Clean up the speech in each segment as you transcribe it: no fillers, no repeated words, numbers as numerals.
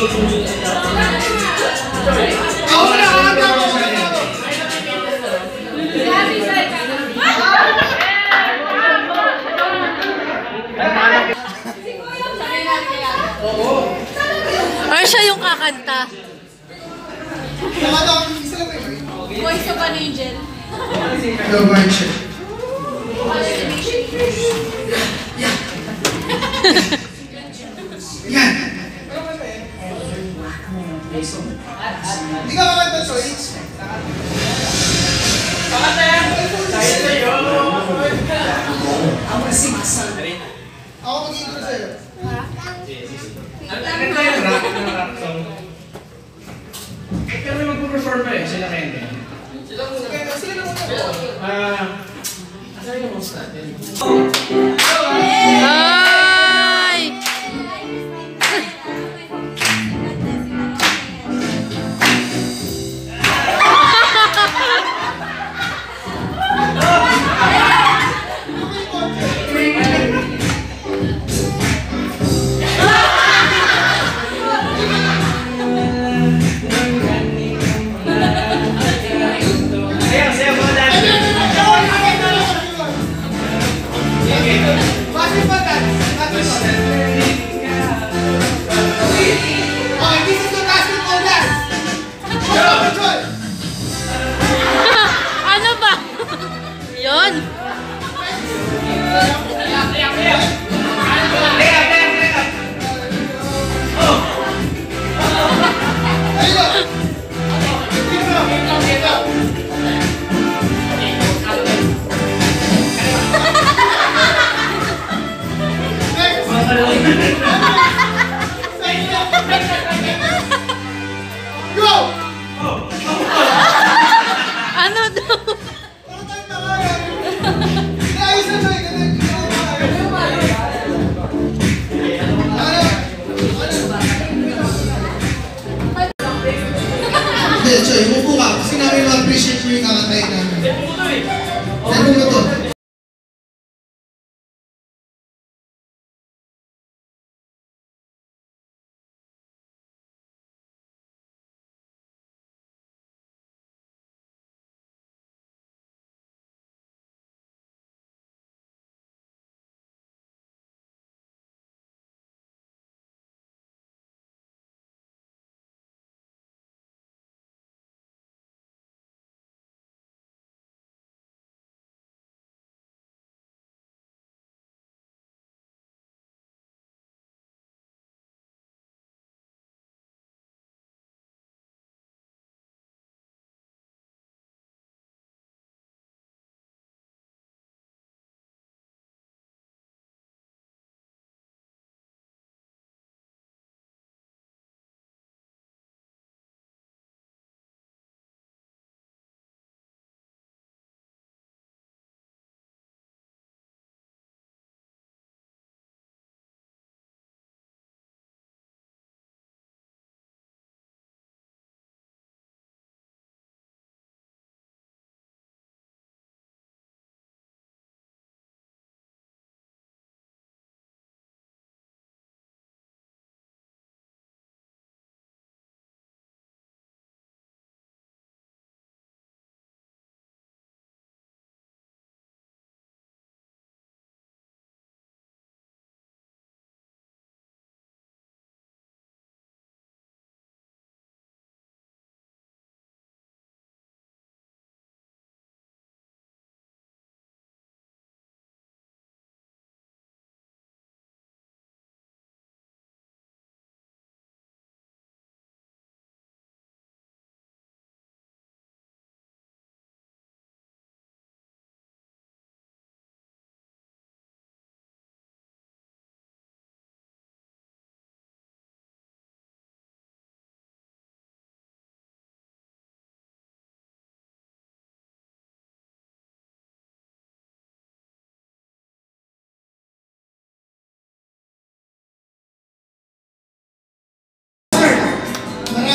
Or siya yung kakanta? Voice of an angel. No, Marcher. Yan. Hindi ka makanta, Choice. Ako masimasal. Ako mag-intro sa'yo. Ano tayo? Rock song. Kami mag-perform pa eh, sila Kende. Sila muna. Sila muna. Asan yung host natin? Ay! Ano ba? Yun? Ano daw? Hindi, Choy, umupo ka. Kasi namin ma-appreciate nyo yung kakatayin namin. Ano mo to?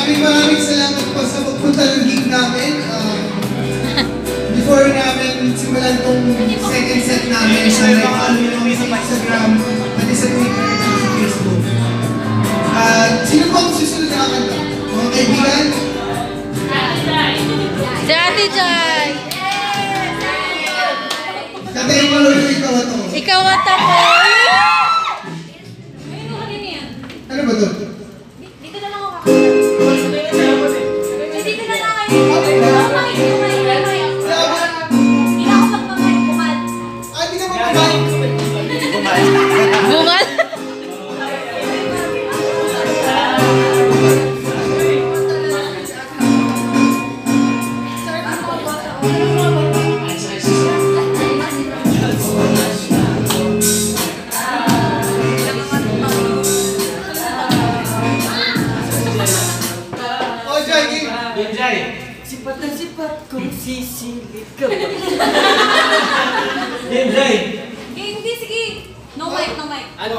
Maraming salamat po sa pagpunta ng gig namin. Before namin simulan tong second set namin, siya like sa Instagram, pati sa Twitter, at sa Facebook. Sino po ang susunod Jai! Katayin mo lang ikaw ato. Ikaw at ako. Ano ba to? Dito na lang ako kakain. Dito na lang kayo. Kumain. Hindi na ako magmamain. Bukal. Ah, di ka magpapain. Bungal? Oh, Jai, game. Benjay. Sipat na sipat kung sisilip ka ba? Benjay. Hindi, sige. No mic, no mic. Ano?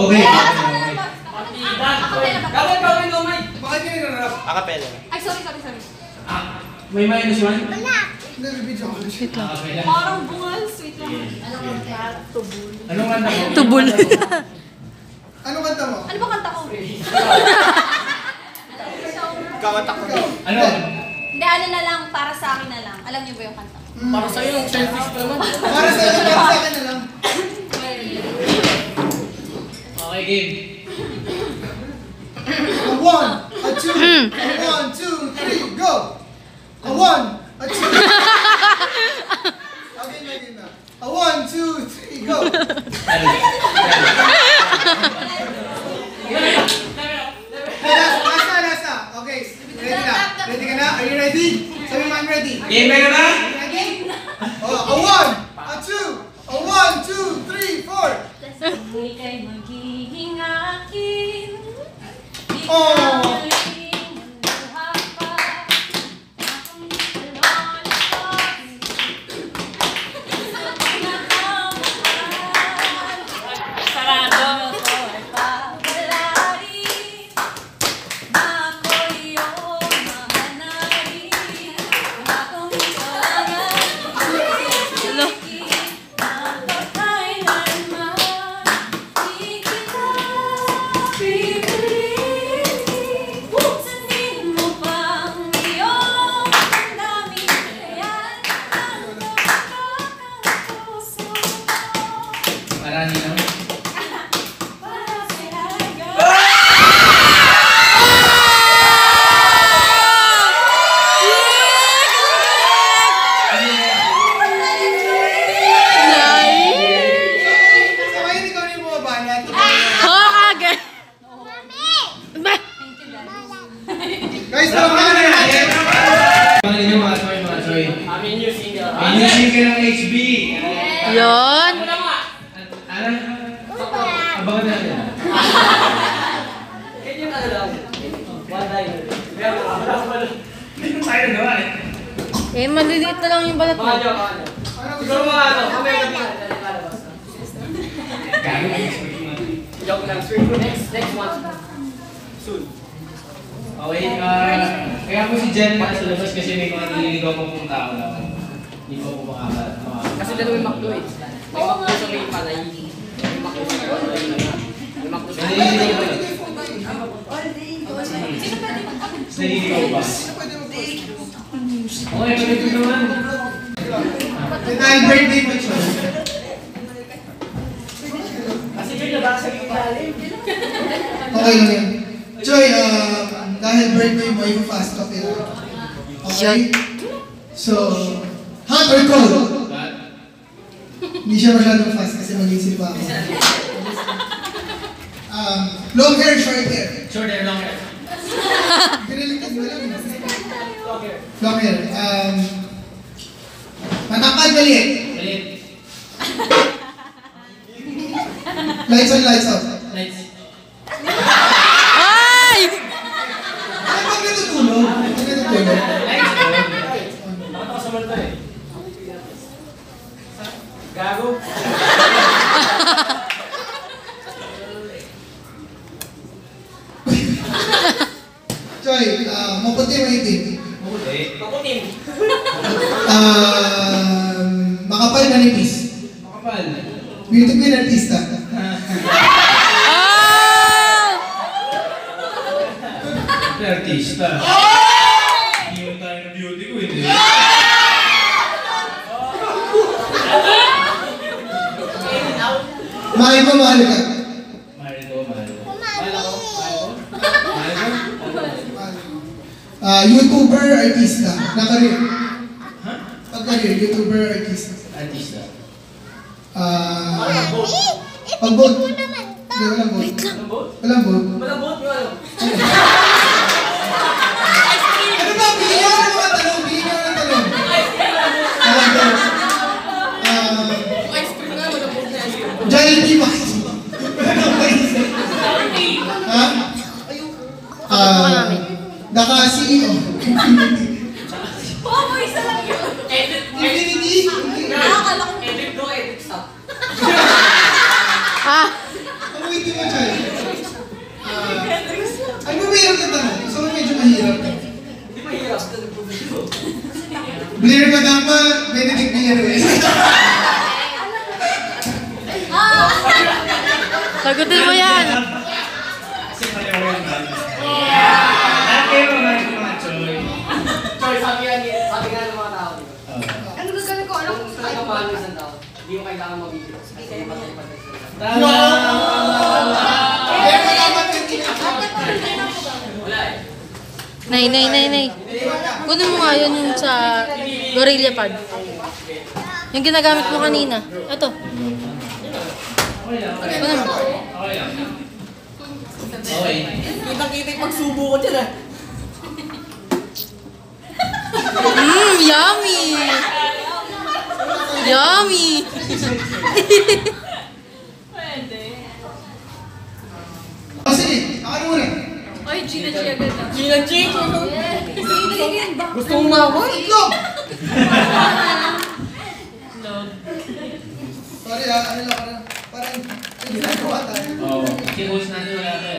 Okay. Ako na lang ba? Ako na lang ba? Gawin gawin mo, Mike! Bakit ka naglalap? Akapela. Ay, sorry. Ah, may minus one? Hindi, may video ako. Okay lang. Parang bungal. Sweet lang. Anong kanta mo? Tubol. Ano kanta mo? Ano ba kanta ko? Kawatak ko. Ano? Hindi, ano na lang. Para sa akin na lang. Alam niyo ba yung kanta ko? Para sa'yo yung selfish pa naman. Para sa akin na lang. Okay, game. A 1, a 2, a 1, 2, 3, go! A 1, a 2. Again na. A 1, 2, 3, go! Last na. Okay, ready na. Ready ka na? Are you ready? Sabi mo, I'm ready. Game na na? Ready? Oh, a 1, a 2, a 1, 2, 3, 4. Ika'y magiging akin. Oh. Marami lang. Sabayin ikaw na yung bumaba natin. Oh, agad. Guys, tama na natin. Pangalan niyo mga Choy. Amin yung single. May new single ng HB. Yun. Ano? Abangan natin. Ganyan ka lang. One line. Hindi tayo nagawa eh. Eh, maliliit na lang yung balat mo. Paano? Siguro mga ano, kamay na pa. Gago. Joke lang. Next one. Soon. Okay, kaya po si Jen para sa labas kasi may mga nililigaw po pong tao lang. Hindi po po makakala. Kasi dalawa yung McDo eh. May McDo sa may panay. May McDo sa may panay. May McDo sa may panay. Naliligaw ba? Okay, ganito naman. Dahil birthday mo, Choy. Kasi yun nabasa yung ilalim. Okay lang yan. Choy, dahil birthday mo, yung fast talk yun. Okay? So, hot or cold? Hindi siya masyadong fast kasi mag-isip pa ako. Long hair, short hair. Short hair, long hair. Pinalikan mo lang. Long hair. Matangkad, maliit. Malit. Lights on, lights out. Lights. Ay! Ay, pag natutulog. Pag natutulog. Lights on. Nakatawa sa multo eh. Gago. Choy, maputi mo itim. Mabuti. Kaputin. Makapal manipis. Makapal. Beauty queen artista. Artista. Hindi mo tayo ng beauty ko, hindi. Mahal ko, mahal ka. Mahal ko. Mahal ako. YouTuber, artista. Na-career. Ha? Pag-career, YouTuber, artista. Artista. Pag-vote. Hindi, walang vote. Walang vote. Malambot nyo ano? Ano ba? Bigyan ako ng mga tanong. Bigyan ako ng tanong. Walang vote. Ice cream nga, malambot na ice cream. Jollibee Max. Ha? Daka CEO. Oo, isa lang yun. Infinity. Nakakala ko. Edit do, edit stop. Ah! Ang witty mo, Joy. Ano ba mahirap na tanong? Gusto ko medyo mahirap. Hindi mahirap. Blair Madama, Benedict Villarreal. Sagutin mo yan! Kasi pareho yan ba? Lahat kayo mga Choy. Choy, sabi nga ng mga tao. Ano gagawin ko? Ano? Kung gusto nyo mahal ng isang tao, hindi mo kailangan mabibig. Kasi patay-patay sila. Tama! Blair Madama, 20 Wala eh. Nay. Kunin mo nga yun yung sa Gorilla Pad. Yung ginagamit mo kanina. Ito. Okay lang. Kunin mo. Okay lang. Okay. Kitang-kita yung pagsubo ko dyan ah. Yummy! Yummy! O sige, ako na muna. Ay, Gina G agad na. Gina G! Gusto mo mawal? Itlog! Sorry ano lang ako na. Parang, hindi na ko ata. Oo. Kasi host natin wala ka.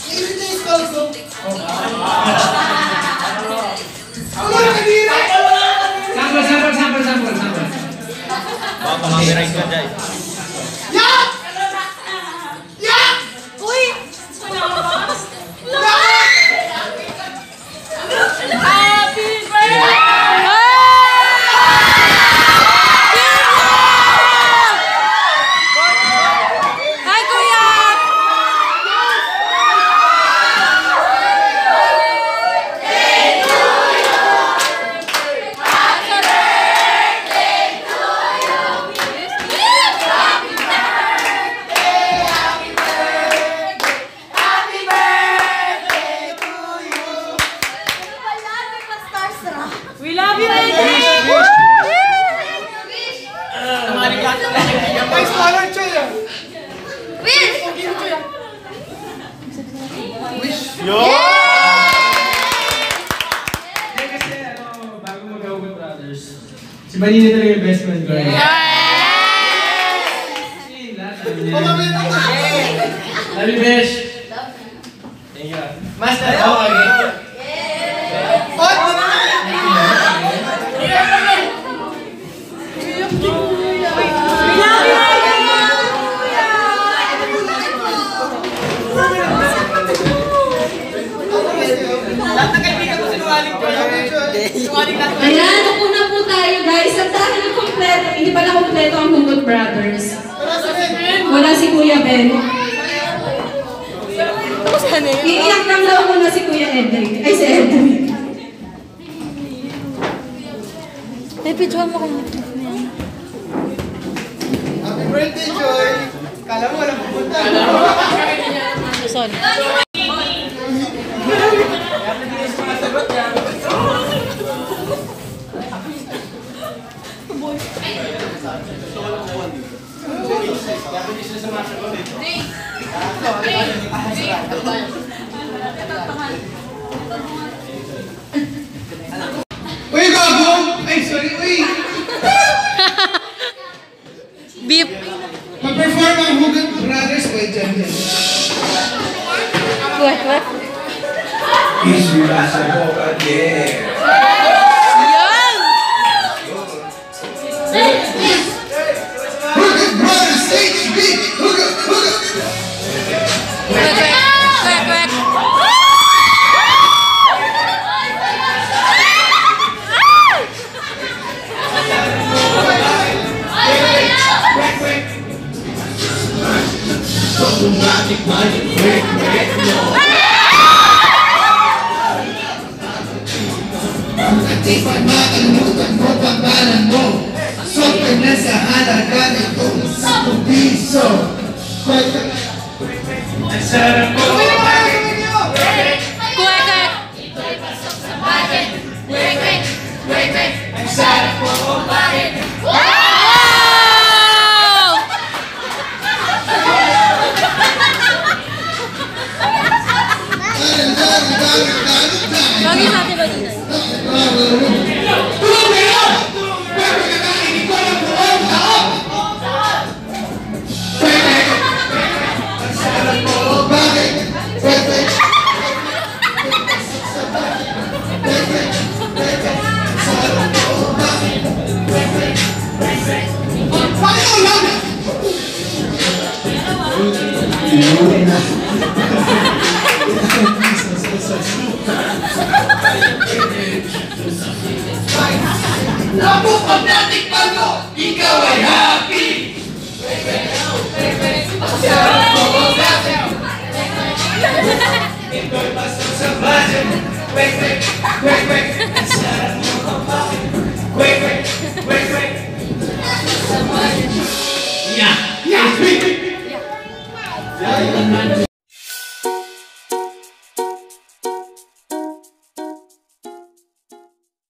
Everything is also. Ano na kanina? Sample. Copyright ka dyan. Yak! Yak! Uy! Happy birthday! Hi, Kuya! love you, AJ! Guys, follow Choy ah. Kasi bago mag-Hugot Brothers, si Manini talaga yung best friend ko. Pamamit ako. Love you, Besh! Thank you. Master, okay. Ayan, upo na po tayo guys. At dahil kompleto, hindi pala kompleto ang Hugot Brothers. Wala si Kuya Ben. Iiyak lang daw muna si Kuya Edric. Ay, si Edric. Picture mo kayo. Happy birthday, Choy! Kala mo walang pupunta. Sorry. Uy, gago! Ay, sorry, uy! Beep. Mag-perform ang Hugot Brothers by Jen. What? Hugot Brothers HB! Hugot! Kwek. Di pa makalimutan mo pangalan mo. Sobrang nasa halaga nitong 10 piso. Ang sarap mo. Ang sarap mo. Lagi sa atin ba dito? Labok ang natikpan mo, ikaw ay happy! Sarap mo ang natin! Ito'y pasok sa budget! Kwek! Sarap mo ang bakit! Kwek! Yeah!